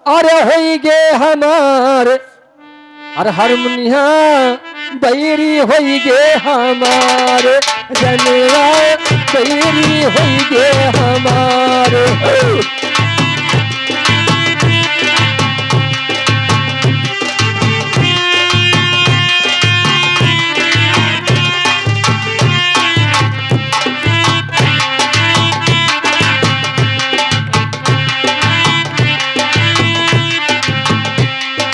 अरे होई गे हमारे अरे हारमोनिया बैरी होई गे हमारे जनवा बैरी होई गे हमारे।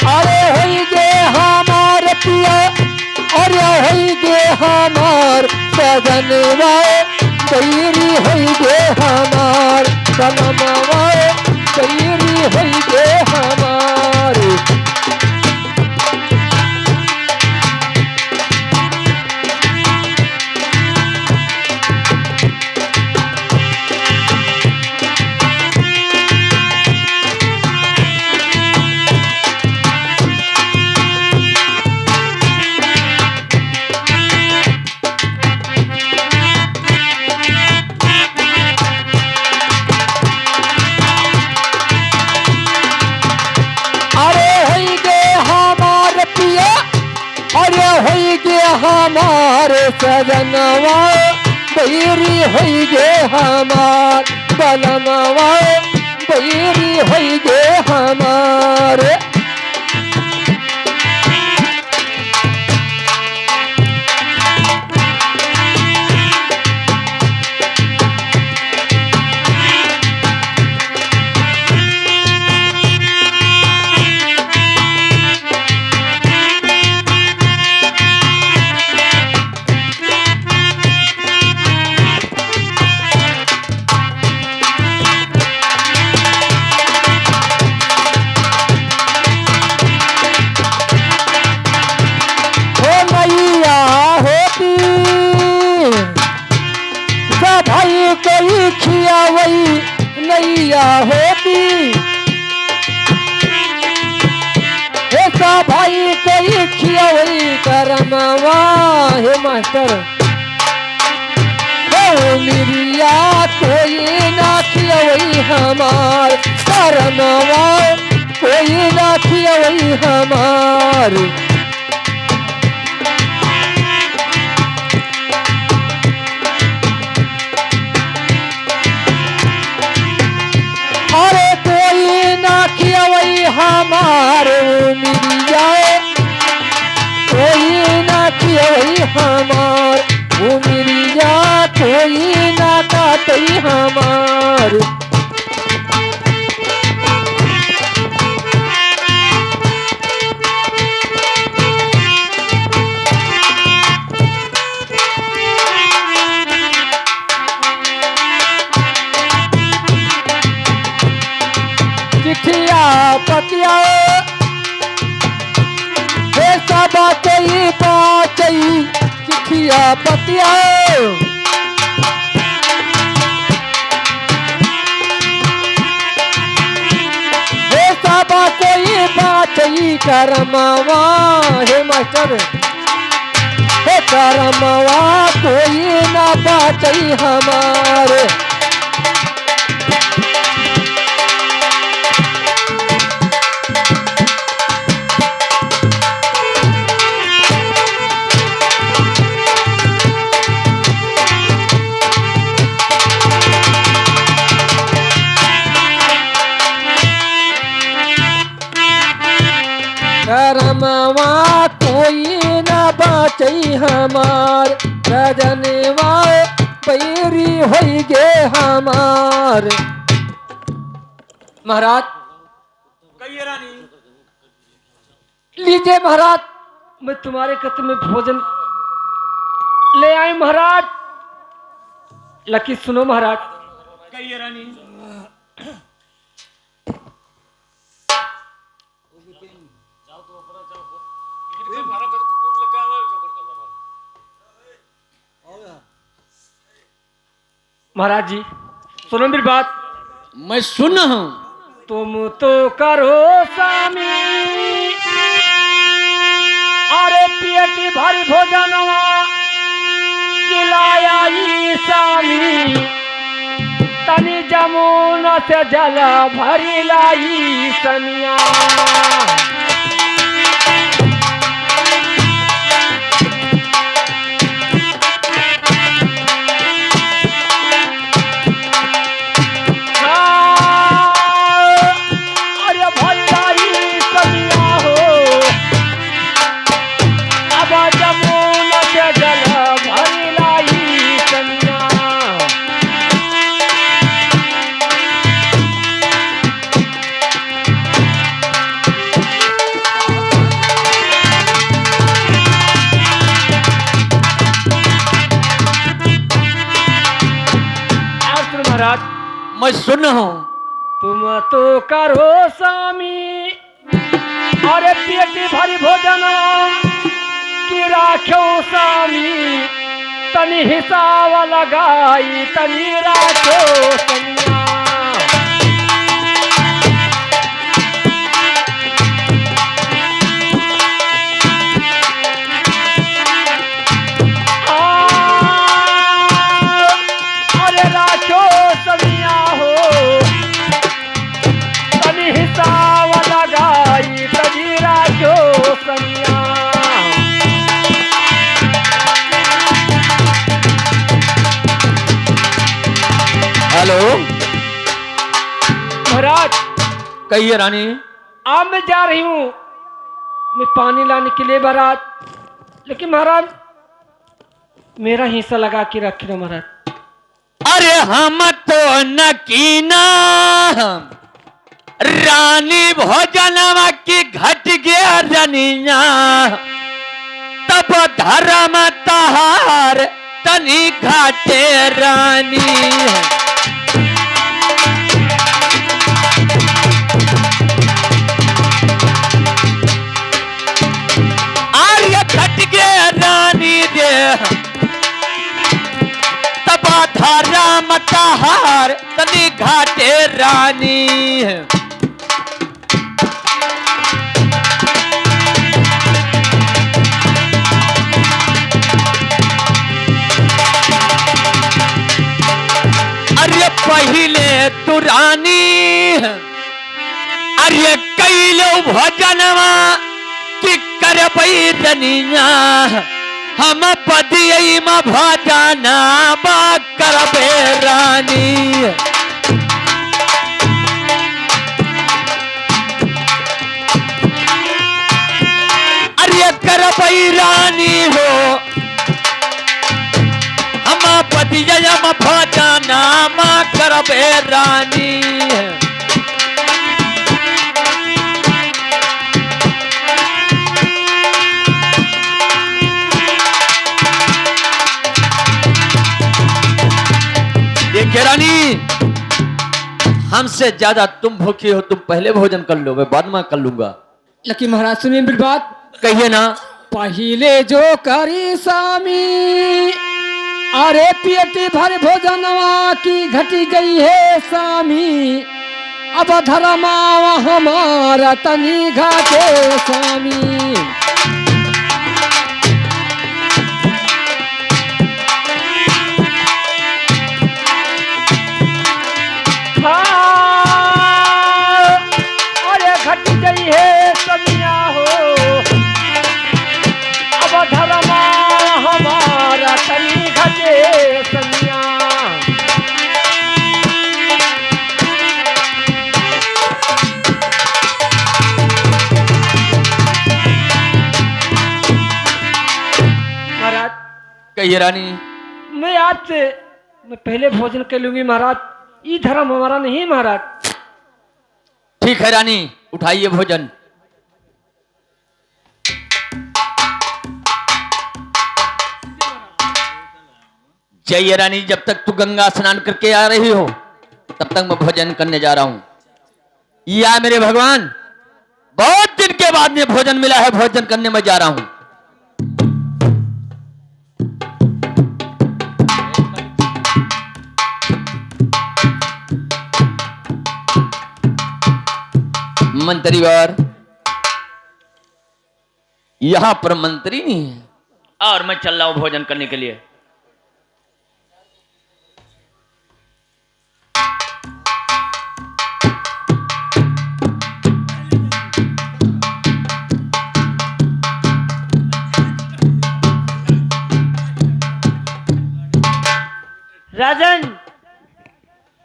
अरे होई गे हमारे पिया अरे होई गे हमार सजनवा बैरी होई गे हमार सनमवा बैरी होई गे हमार। अरे होई गे हमार पिया अरे होई गे हमारे सजनवा बैरी होई गे हमार बलमवा बैरी होई गे हमारे। हो नैया होती भाई कोई खियावई नैया होती ऐसा भाई कोई खियावई करमवा हे मास्टर हो मिरिया कोई ना खियावई हमार करमवा कोई ना खियावई हमार। अरे कोई ना खियावई हमारे मिल जाए कोई ना खियावई हमार वो मिल जा कोई ना काटई हमार। चिट्ठिया पतिया हे सब कोई पाचई चिट्ठिया पतिया हे सब कोई पाचई करमवा हे मास्टर हे करमवा कोई ना पाचई हमारे। करमवा कोई ना बाचई हमार सजनवा बैरी होई गे हमार। महाराज कहिए रानी। लीजिए महाराज मैं तुम्हारे कत्ल में भोजन ले आए महाराज। लकी सुनो महाराज। कहिए रानी। महाराज जी सुनो मेरी बात। मैं सुन हूं। तुम तो करो स्वामी अरे पेटी भरी भोजनवा खिलाया ई स्वामी तनी जमुना से जल भरी लाई सनिया। अरे भरी लाई सनिया हो, अब जमुना से जल भरी लाई सनिया। महाराज मैं सुन हूँ। तुम तो करो स्वामी, अरे पेटी भरी भोजन की राख्यो स्वामी, तनी हिसाब लगाई तनी राख्यो सनिया। अरे राख्यो सनिया हो, तनी हिसाब लगाई तनी राख्यो सनिया। हेलो महाराज कहिए रानी। अब मैं जा रही हूँ, मैं पानी लाने के लिए महाराज, लेकिन महाराज मेरा हिस्सा लगा के रख लो महाराज। अरे हम तो नकीना रानी भोजनवा की घट गया रनिया, तब धर्म तहार तनी घाटे रानी। आर्य घट गया रानी दे, तब धर्म तहार तनी घाटे रानी। अरे पहले तू रानी, अरे कैलो भजनवा कि करबई दनिया, हम पदियई में भजना बा करबे रानी। अरे करबई रानी हो, हम पदियई में भजना मा करबे रानी। देखिए रानी, हमसे ज्यादा तुम भूखी हो, तुम पहले भोजन कर लो, मैं बाद में कर लूंगा। लेकिन महाराज सुनिए मेरी बात। कहिए ना। पहले जो करी स्वामी, अरे पेटी भर भोजनवा की घटी गई है स्वामी, अब धर्मावा हमारा तनी घाटे स्वामी। अरे घट गई है सनिया हो, अब धर्मा हमारा तनी घटे सनिया। महाराज कहिए रानी। मैं आज से मैं पहले भोजन कर लूंगी महाराज, ये धर्म हमारा नहीं महाराज। ठीक है रानी, उठाइए भोजन। जय रानी, जब तक तू गंगा स्नान करके आ रही हो तब तक मैं भोजन करने जा रहा हूं। या मेरे भगवान, बहुत दिन के बाद में भोजन मिला है, भोजन करने में जा रहा हूं। मंत्री और यहां पर मंत्री नहीं है और मैं चल रहा हूं भोजन करने के लिए।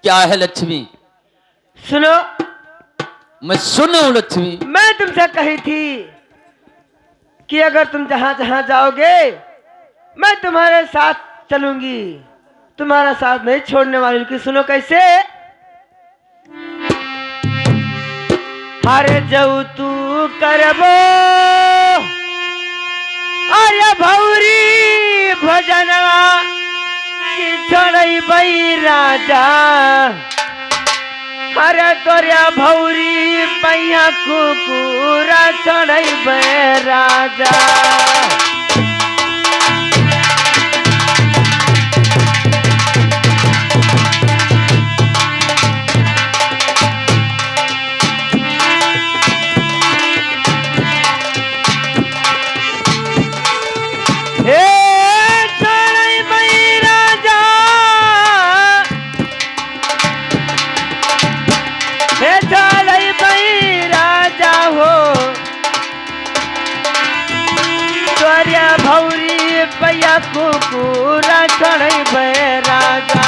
क्या है लक्ष्मी? सुनो, मैं सुन रहा हूं लक्ष्मी। मैं तुमसे कही थी कि अगर तुम जहां जहां जाओगे मैं तुम्हारे साथ चलूंगी, तुम्हारा साथ नहीं छोड़ने वाली। कि सुनो कैसे। हरे जाऊ तू करबो अरे भौरी भजनवा की छोड़ई बई राजा। अरे तोरिया भौरी पैया कुकुरा छोड़ई बई राजा। भैया कुकुरा चढ़ई बे राजा।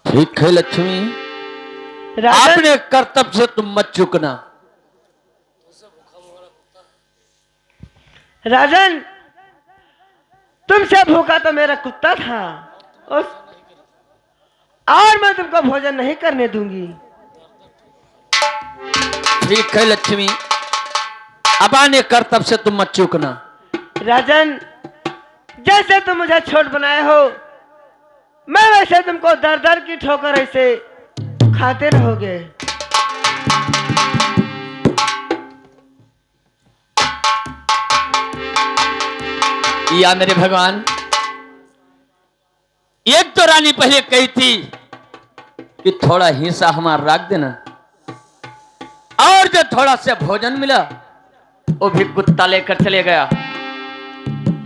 ठीक है लक्ष्मी, अपने कर्तव्य से तुम मत चूकना। राजन, तुमसे भूखा तो मेरा कुत्ता था और मैं तुमको भोजन नहीं करने दूंगी। ठीक है लक्ष्मी, अपने कर्तव्य से तुम मत चूकना। राजन, जैसे तुम मुझे छोट बनाए हो मैं वैसे तुमको दर दर की ठोकर ऐसे खाते रहोगे। या मेरे भगवान, एक तो रानी पहले कही थी कि थोड़ा हिस्सा हमारा रख देना, और जो थोड़ा सा भोजन मिला वो भी कुत्ता लेकर चले गया।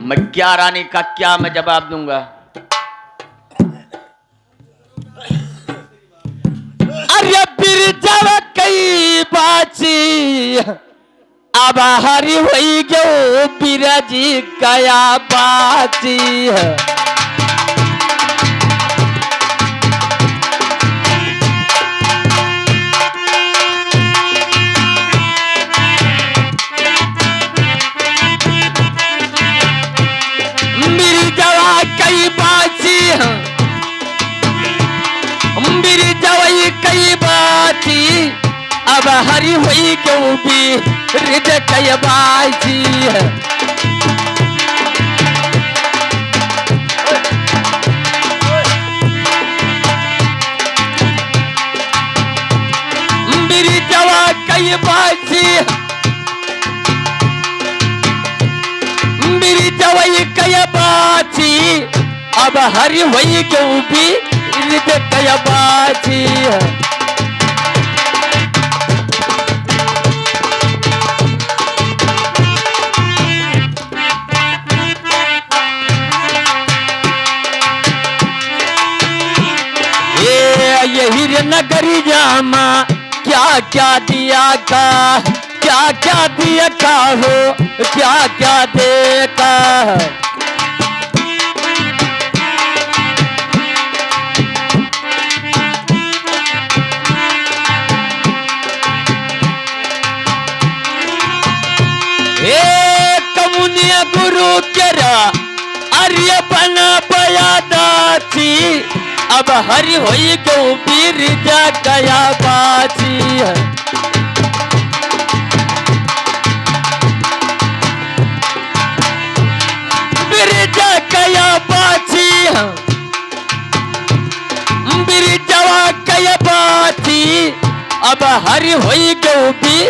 मैं क्या रानी का क्या मैं जवाब दूंगा। अरे बिरजव कई बाची अब हरी हुई गो बिरजी गया बाची। बिरजवा कई बाची बिरजवई कई बाची अब हरी हुई क्यों भी रिज कई बाजी है। बिरजवा कई बाजी बिरजवई कई बाजी अब हरी हुई क्यों भी रिज कई बाजी है। यही रे नगरी जामा क्या क्या दिया का, क्या क्या दिया का हो, क्या क्या देखा। कमुनिया गुरु केरा अर्य बना बया दाची अब हरी हुई क्यों पीर जा गया बाजी है। बिरजा गया बाजी है बिरजवा गया बाजी अब हरी हुई क्यों पीर